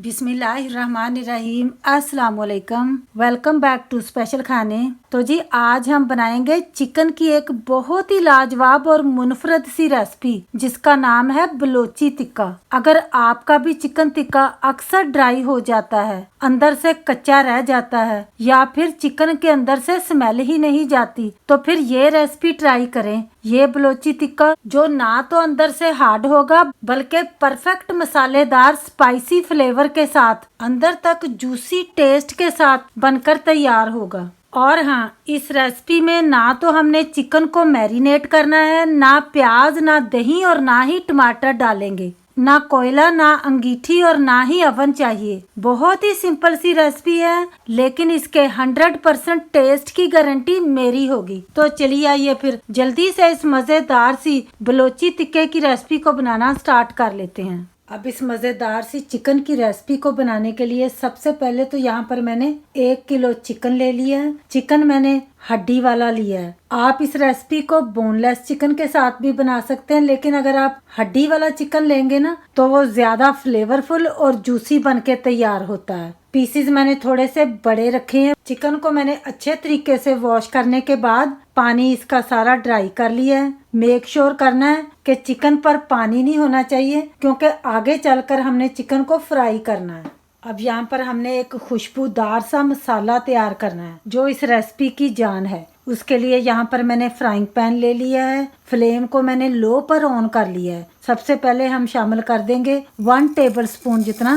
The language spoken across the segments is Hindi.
बिस्मिल्लाहिर्रहमानिर्रहीम अस्सलाम वालेकुम। वेलकम बैक टू स्पेशल खाने। तो जी आज हम बनाएंगे चिकन की एक बहुत ही लाजवाब और मुनफरद सी रेसिपी जिसका नाम है बलोची टिक्का। अगर आपका भी चिकन टिक्का अक्सर ड्राई हो जाता है, अंदर से कच्चा रह जाता है या फिर चिकन के अंदर से स्मेल ही नहीं जाती, तो फिर ये रेसिपी ट्राई करें। ये बलोची टिक्का जो ना तो अंदर से हार्ड होगा बल्कि परफेक्ट मसालेदार स्पाइसी फ्लेवर के साथ अंदर तक जूसी टेस्ट के साथ बनकर तैयार होगा। और हाँ, इस रेसिपी में ना तो हमने चिकन को मैरिनेट करना है, ना प्याज, ना दही और ना ही टमाटर डालेंगे, ना कोयला, ना अंगीठी और ना ही अवन चाहिए। बहुत ही सिंपल सी रेसिपी है, लेकिन इसके 100% टेस्ट की गारंटी मेरी होगी। तो चलिए आइए फिर जल्दी से इस मजेदार सी बलोची टिक्के की रेसिपी को बनाना स्टार्ट कर लेते हैं। अब इस मजेदार सी चिकन की रेसिपी को बनाने के लिए सबसे पहले तो यहाँ पर मैंने 1 किलो चिकन ले लिया है। चिकन मैंने हड्डी वाला लिया है। आप इस रेसिपी को बोनलेस चिकन के साथ भी बना सकते हैं, लेकिन अगर आप हड्डी वाला चिकन लेंगे ना तो वो ज्यादा फ्लेवरफुल और जूसी बन के तैयार होता है। पीसेस मैंने थोड़े से बड़े रखे हैं। चिकन को मैंने अच्छे तरीके से वॉश करने के बाद पानी इसका सारा ड्राई कर लिया है। मेक श्योर करना है कि चिकन पर पानी नहीं होना चाहिए, क्योंकि आगे चलकर हमने चिकन को फ्राई करना है। अब यहाँ पर हमने एक खुशबूदार सा मसाला तैयार करना है जो इस रेसिपी की जान है। उसके लिए यहाँ पर मैंने फ्राइंग पैन ले लिया है। फ्लेम को मैंने लो पर ऑन कर लिया है। सबसे पहले हम शामिल कर देंगे 1 टेबल स्पून जितना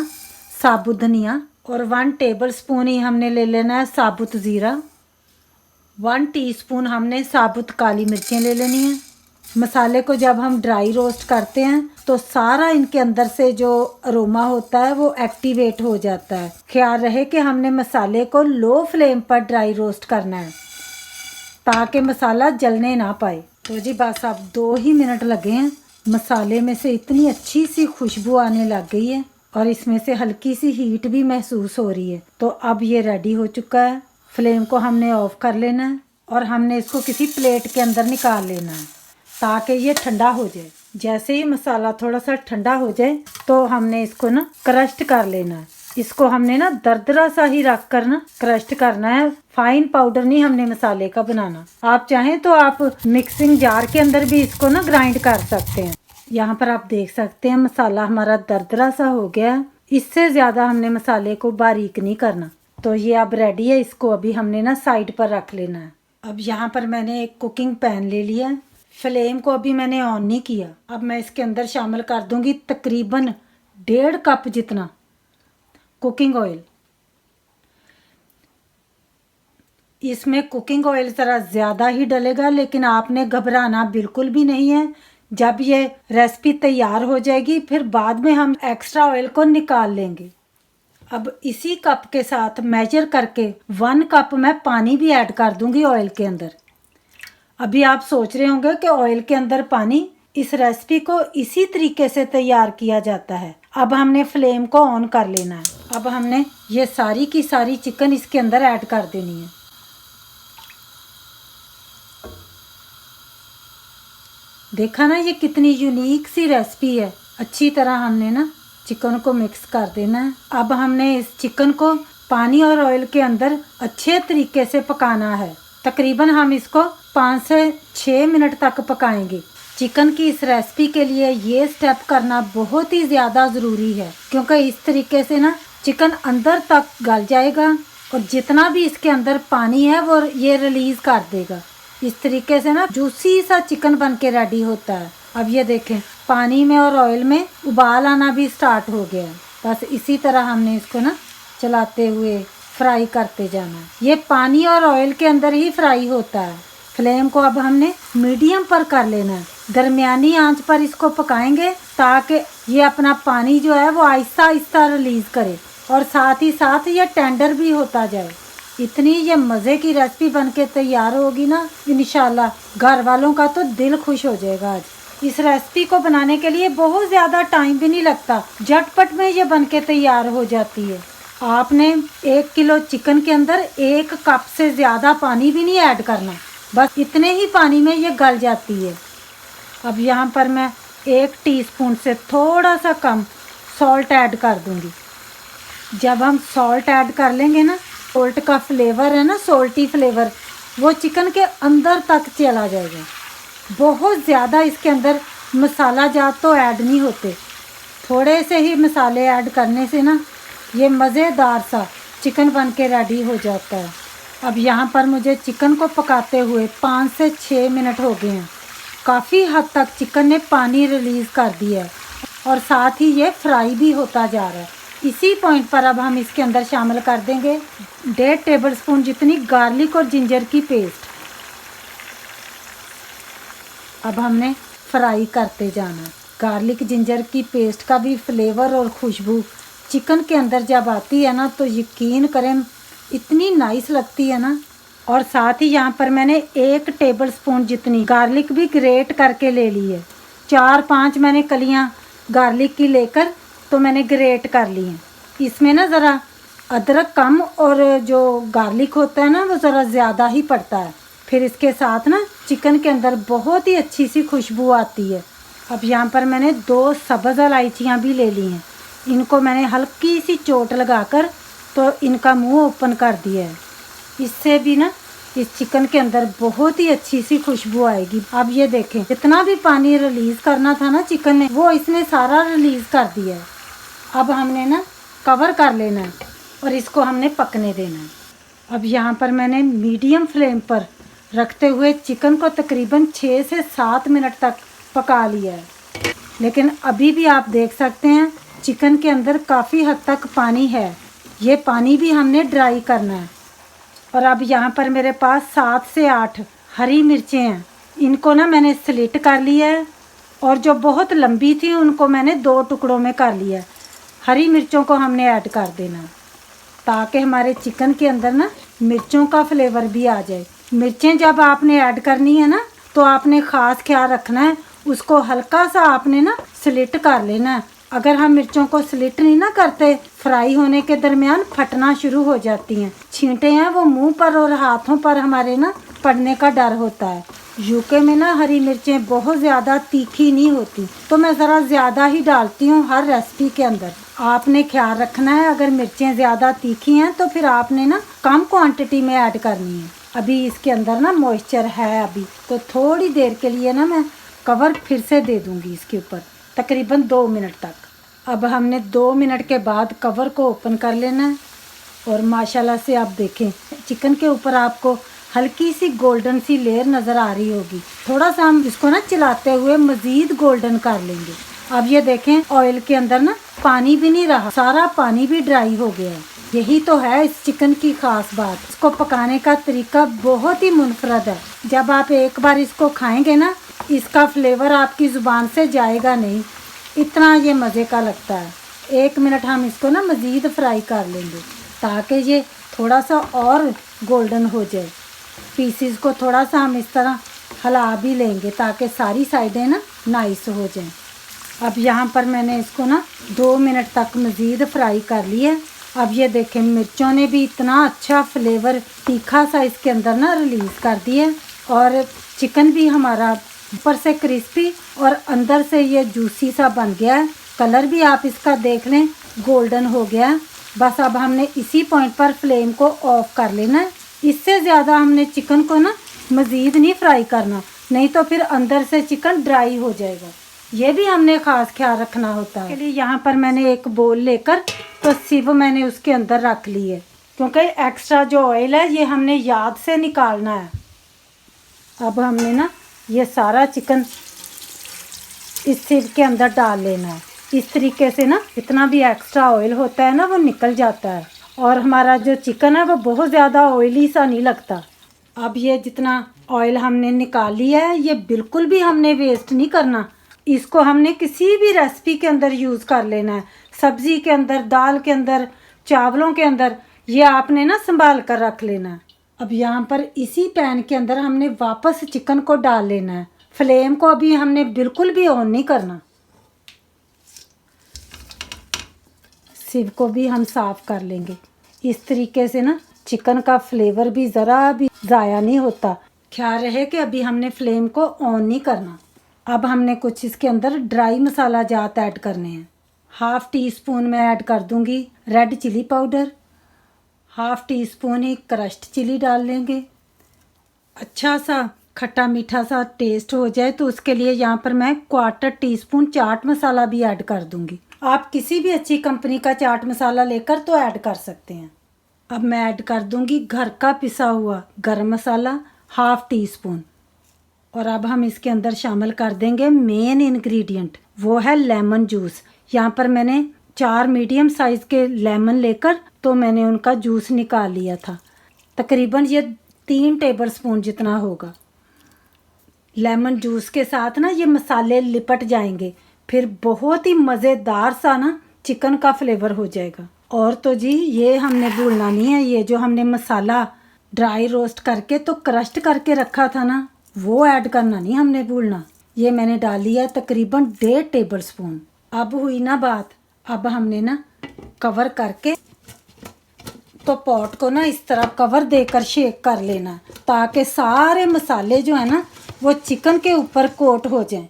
साबुत धनिया और 1 टेबल स्पून ही हमने ले लेना है साबुत जीरा। 1 टीस्पून हमने साबुत काली मिर्चें ले लेनी है। मसाले को जब हम ड्राई रोस्ट करते हैं तो सारा इनके अंदर से जो अरोमा होता है वो एक्टिवेट हो जाता है। ख्याल रहे कि हमने मसाले को लो फ्लेम पर ड्राई रोस्ट करना है ताकि मसाला जलने ना पाए। तो जी बस अब 2 ही मिनट लगे हैं। मसाले में से इतनी अच्छी सी खुशबू आने लग गई है और इसमें से हल्की सी हीट भी महसूस हो रही है। तो अब ये रेडी हो चुका है। फ्लेम को हमने ऑफ कर लेना है और हमने इसको किसी प्लेट के अंदर निकाल लेना है ताकि ये ठंडा हो जाए। जैसे ही मसाला थोड़ा सा ठंडा हो जाए तो हमने इसको ना क्रस्ट कर लेना है। इसको हमने ना दरदरा सा ही रख कर ना क्रस्ट करना है। फाइन पाउडर नहीं हमने मसाले का बनाना। आप चाहें तो आप मिक्सिंग जार के अंदर भी इसको ना ग्राइंड कर सकते हैं। यहाँ पर आप देख सकते हैं मसाला हमारा दरदरा सा हो गया। इससे ज्यादा हमने मसाले को बारीक नहीं करना। तो ये अब रेडी है। इसको अभी हमने ना साइड पर रख लेना है। अब यहाँ पर मैंने एक कुकिंग पैन ले लिया है। फ्लेम को अभी मैंने ऑन नहीं किया। अब मैं इसके अंदर शामिल कर दूंगी तकरीबन 1.5 कप जितना कुकिंग ऑयल। इसमें कुकिंग ऑयल जरा ज़्यादा ही डलेगा, लेकिन आपने घबराना बिल्कुल भी नहीं है। जब ये रेसिपी तैयार हो जाएगी फिर बाद में हम एक्स्ट्रा ऑयल को निकाल लेंगे। अब इसी कप के साथ मेजर करके 1 कप मैं पानी भी ऐड कर दूंगी ऑयल के अंदर। अभी आप सोच रहे होंगे कि ऑयल के अंदर पानी, इस रेसिपी को इसी तरीके से तैयार किया जाता है। अब हमने फ्लेम को ऑन कर लेना है। अब हमने ये सारी की सारी चिकन इसके अंदर ऐड कर देनी है। देखा ना ये कितनी यूनिक सी रेसिपी है। अच्छी तरह हमने ना चिकन को मिक्स कर देना है। अब हमने इस चिकन को पानी और ऑयल के अंदर अच्छे तरीके से पकाना है। तकरीबन हम इसको 5 से 6 मिनट तक पकाएंगे। चिकन की इस रेसिपी के लिए ये स्टेप करना बहुत ही ज़्यादा ज़रूरी है, क्योंकि इस तरीके से ना चिकन अंदर तक गल जाएगा और जितना भी इसके अंदर पानी है वो ये रिलीज़ कर देगा। इस तरीके से ना जूसी सा चिकन बन के रेडी होता है। अब ये देखें पानी में और ऑयल में उबाल आना भी स्टार्ट हो गया है। बस इसी तरह हमने इसको ना चलाते हुए फ्राई करते जाना है। ये पानी और ऑयल के अंदर ही फ्राई होता है। फ्लेम को अब हमने मीडियम पर कर लेना है। दरमियानी आंच पर इसको पकाएंगे ताकि ये अपना पानी जो है वो आहिस्ता आहिस्ता रिलीज करे और साथ ही साथ ये टेंडर भी होता जाए। इतनी ये मज़े की रेसिपी बनके तैयार होगी ना, इंशाल्लाह घर वालों का तो दिल खुश हो जाएगा। आज इस रेसिपी को बनाने के लिए बहुत ज़्यादा टाइम भी नहीं लगता, झटपट में ये बनके तैयार हो जाती है। आपने 1 किलो चिकन के अंदर 1 कप से ज़्यादा पानी भी नहीं ऐड करना, बस इतने ही पानी में ये गल जाती है। अब यहाँ पर मैं 1 टीस्पून से थोड़ा सा कम सॉल्ट ऐड कर दूंगी। जब हम सॉल्ट ऐड कर लेंगे ना, सॉल्ट का फ्लेवर है ना, सॉल्टी फ्लेवर, वो चिकन के अंदर तक चला जाएगा। बहुत ज़्यादा इसके अंदर मसाला जात तो ऐड नहीं होते, थोड़े से ही मसाले ऐड करने से ना ये मज़ेदार सा चिकन बन के रेडी हो जाता है। अब यहाँ पर मुझे चिकन को पकाते हुए 5 से 6 मिनट हो गए हैं। काफ़ी हद तक चिकन ने पानी रिलीज़ कर दिया है और साथ ही ये फ्राई भी होता जा रहा है। इसी पॉइंट पर अब हम इसके अंदर शामिल कर देंगे 1.5 टेबलस्पून जितनी गार्लिक और जिंजर की पेस्ट। अब हमने फ्राई करते जाना। गार्लिक जिंजर की पेस्ट का भी फ्लेवर और खुशबू चिकन के अंदर जब आती है ना, तो यकीन करें इतनी नाइस लगती है ना। और साथ ही यहाँ पर मैंने 1 टेबलस्पून जितनी गार्लिक भी ग्रेट करके ले ली है। 4-5 मैंने कलियाँ गार्लिक की लेकर तो मैंने ग्रेट कर ली हैं। इसमें ना ज़रा अदरक कम और जो गार्लिक होता है ना वो ज़रा ज़्यादा ही पड़ता है। फिर इसके साथ ना चिकन के अंदर बहुत ही अच्छी सी खुशबू आती है। अब यहाँ पर मैंने 2 सब्ज़ इलायचियाँ भी ले ली हैं। इनको मैंने हल्की सी चोट लगाकर तो इनका मुंह ओपन कर दिया है। इससे भी ना इस चिकन के अंदर बहुत ही अच्छी सी खुशबू आएगी। अब ये देखें, जितना भी पानी रिलीज़ करना था ना चिकन ने, वो इसने सारा रिलीज़ कर दिया है। अब हमने ना कवर कर लेना है और इसको हमने पकने देना है। अब यहाँ पर मैंने मीडियम फ्लेम पर रखते हुए चिकन को तकरीबन 6 से 7 मिनट तक पका लिया है। लेकिन अभी भी आप देख सकते हैं चिकन के अंदर काफ़ी हद तक पानी है। ये पानी भी हमने ड्राई करना है। और अब यहाँ पर मेरे पास 7 से 8 हरी मिर्चें हैं। इनको ना मैंने स्लिट कर लिया है और जो बहुत लंबी थी उनको मैंने 2 टुकड़ों में कर लिया है। हरी मिर्चों को हमने ऐड कर देना है ताकि हमारे चिकन के अंदर ना मिर्चों का फ्लेवर भी आ जाए। मिर्चें जब आपने ऐड करनी है ना, तो आपने ख़ास ख्याल रखना है उसको हल्का सा आपने ना स्लिट कर लेना है। अगर हम मिर्चों को स्लिट नहीं ना करते, फ्राई होने के दरमियान फटना शुरू हो जाती हैं। छींटे हैं वो मुंह पर और हाथों पर हमारे ना पड़ने का डर होता है। यूके में ना हरी मिर्चें बहुत ज़्यादा तीखी नहीं होती, तो मैं ज़रा ज़्यादा ही डालती हूँ हर रेसिपी के अंदर। आपने ख्याल रखना है, अगर मिर्चें ज़्यादा तीखी हैं तो फिर आपने ना कम क्वांटिटी में ऐड करनी है। अभी इसके अंदर ना मॉइस्चर है अभी, तो थोड़ी देर के लिए ना मैं कवर फिर से दे दूँगी इसके ऊपर, तकरीबन 2 मिनट तक। अब हमने 2 मिनट के बाद कवर को ओपन कर लेना है और माशाल्लाह से आप देखें चिकन के ऊपर आपको हल्की सी गोल्डन सी लेयर नज़र आ रही होगी। थोड़ा सा हम इसको ना चलाते हुए मज़ीद गोल्डन कर लेंगे। अब ये देखें ऑयल के अंदर ना पानी भी नहीं रहा, सारा पानी भी ड्राई हो गया है। यही तो है इस चिकन की ख़ास बात। इसको पकाने का तरीका बहुत ही मुनफरद है। जब आप एक बार इसको खाएंगे ना, इसका फ्लेवर आपकी ज़ुबान से जाएगा नहीं, इतना ये मज़े का लगता है। 1 मिनट हम इसको ना मज़ीद फ्राई कर लेंगे ताकि ये थोड़ा सा और गोल्डन हो जाए। पीसीज को थोड़ा सा हम इस तरह हिला भी लेंगे ताकि सारी साइडें ना नाइस हो जाएं। अब यहाँ पर मैंने इसको ना 2 मिनट तक मज़ीद फ्राई कर लिया। अब ये देखें मिर्चों ने भी इतना अच्छा फ्लेवर तीखा सा इसके अंदर ना रिलीज़ कर दिया और चिकन भी हमारा ऊपर से क्रिस्पी और अंदर से ये जूसी सा बन गया है। कलर भी आप इसका देख लें गोल्डन हो गया है। बस अब हमने इसी पॉइंट पर फ्लेम को ऑफ कर लेना है। इससे ज़्यादा हमने चिकन को ना मज़ीद नहीं फ्राई करना, नहीं तो फिर अंदर से चिकन ड्राई हो जाएगा। ये भी हमने ख़ास ख्याल रखना होता है। इसलिए यहाँ पर मैंने एक बोल लेकर तो सिर्फ मैंने उसके अंदर रख ली है, क्योंकि एक्स्ट्रा जो ऑयल है ये हमने याद से निकालना है। अब हमने ना ये सारा चिकन इस सिर के अंदर डाल लेना है। इस तरीके से ना जितना भी एक्स्ट्रा ऑयल होता है ना वो निकल जाता है और हमारा जो चिकन है वो बहुत ज़्यादा ऑयली सा नहीं लगता। अब ये जितना ऑयल हमने निकाल लिया है ये बिल्कुल भी हमने वेस्ट नहीं करना। इसको हमने किसी भी रेसिपी के अंदर यूज़ कर लेना है, सब्ज़ी के अंदर, दाल के अंदर, चावलों के अंदर, ये आपने ना संभाल कर रख लेना है। अब यहाँ पर इसी पैन के अंदर हमने वापस चिकन को डाल लेना है। फ्लेम को अभी हमने बिल्कुल भी ऑन नहीं करना। सिव को भी हम साफ़ कर लेंगे। इस तरीके से ना चिकन का फ्लेवर भी ज़रा भी ज़ाया नहीं होता। ख्याल रहे कि अभी हमने फ्लेम को ऑन नहीं करना। अब हमने कुछ इसके अंदर ड्राई मसाला जात ऐड करने हैं। हाफ टी स्पून मैं ऐड कर दूंगी red chilli powder. Half teaspoon ही क्रश्ड चिली डाल लेंगे। अच्छा सा खट्टा मीठा सा टेस्ट हो जाए तो उसके लिए यहाँ पर मैं 1/4 टीस्पून चाट मसाला भी ऐड कर दूंगी। आप किसी भी अच्छी कंपनी का चाट मसाला लेकर तो ऐड कर सकते हैं। अब मैं ऐड कर दूंगी घर का पिसा हुआ गरम मसाला हाफ टी स्पून। और अब हम इसके अंदर शामिल कर देंगे मेन इंग्रेडिएंट, वो है लेमन जूस। यहाँ पर मैंने 4 मीडियम साइज़ के लेमन लेकर तो मैंने उनका जूस निकाल लिया था। तकरीबन ये 3 टेबलस्पून जितना होगा। लेमन जूस के साथ ना ये मसाले लिपट जाएंगे, फिर बहुत ही मज़ेदार सा ना चिकन का फ्लेवर हो जाएगा। और तो जी ये हमने भूलना नहीं है, ये जो हमने मसाला ड्राई रोस्ट करके तो क्रश्ड करके रखा था ना, वो ऐड करना नहीं हमने भूलना। ये मैंने डाल लिया तकरीबन 1.5 टेबलस्पून। अब हुई ना बात, अब हमने ना कवर करके तो पॉट को ना इस तरह कवर देकर शेक कर लेना ताकि सारे मसाले जो है ना वो चिकन के ऊपर कोट हो जाएं।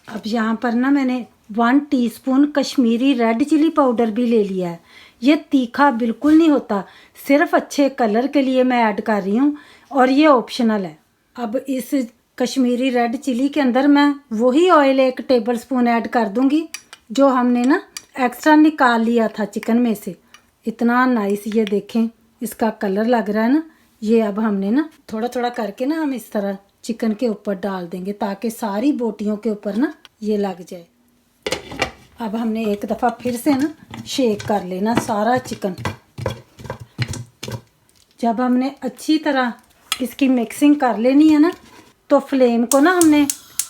अब यहाँ पर ना मैंने 1 teaspoon Kashmiri red chilli powder भी ले लिया है। ये तीखा बिल्कुल नहीं होता, सिर्फ अच्छे कलर के लिए मैं ऐड कर रही हूँ और ये ऑप्शनल है। अब इस कश्मीरी रेड चिली के अंदर मैं वही ऑयल 1 टेबलस्पून ऐड कर दूँगी जो हमने ना एक्स्ट्रा निकाल लिया था चिकन में से। इतना नाइस ये देखें इसका कलर लग रहा है ना। ये अब हमने ना थोड़ा थोड़ा करके ना हम इस तरह चिकन के ऊपर डाल देंगे ताकि सारी बोटियों के ऊपर ना ये लग जाए। अब हमने एक दफ़ा फिर से ना शेक कर लेना सारा चिकन। जब हमने अच्छी तरह इसकी मिक्सिंग कर लेनी है ना तो फ्लेम को ना हमने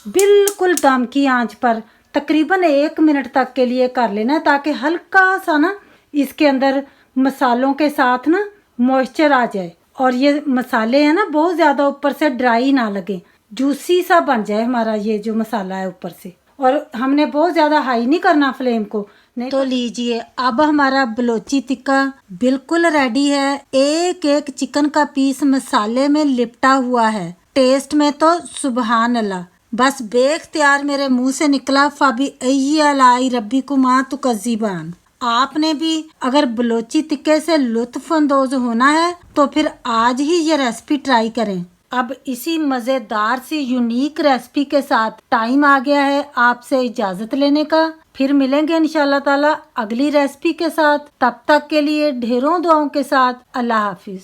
बिल्कुल दम की आंच पर तकरीबन 1 मिनट तक के लिए कर लेना है ताकि हल्का सा ना इसके अंदर मसालों के साथ ना मॉइस्चर आ जाए और ये मसाले हैं ना बहुत ज़्यादा ऊपर से ड्राई ना लगे, जूसी सा बन जाए हमारा ये जो मसाला है ऊपर से। और हमने बहुत ज़्यादा हाई नहीं करना फ्लेम को, नहीं तो लीजिए अब हमारा बलोची टिक्का बिल्कुल रेडी है। एक एक चिकन का पीस मसाले में लिपटा हुआ है। टेस्ट में तो सुबहान अल्लाह, बस बेख्तियार मेरे मुंह से निकला फ़ाबी अय्यालाई रब्बी कुमा तुकज़्ज़िबान। आपने भी अगर बलोची टिक्के से लुत्फ अंदोज होना है तो फिर आज ही ये रेसिपी ट्राई करें। अब इसी मज़ेदार सी यूनिक रेसिपी के साथ टाइम आ गया है आपसे इजाज़त लेने का। फिर मिलेंगे इंशाल्लाह ताला अगली रेसिपी के साथ। तब तक के लिए ढेरों दुआओं के साथ अल्लाह हाफिज़।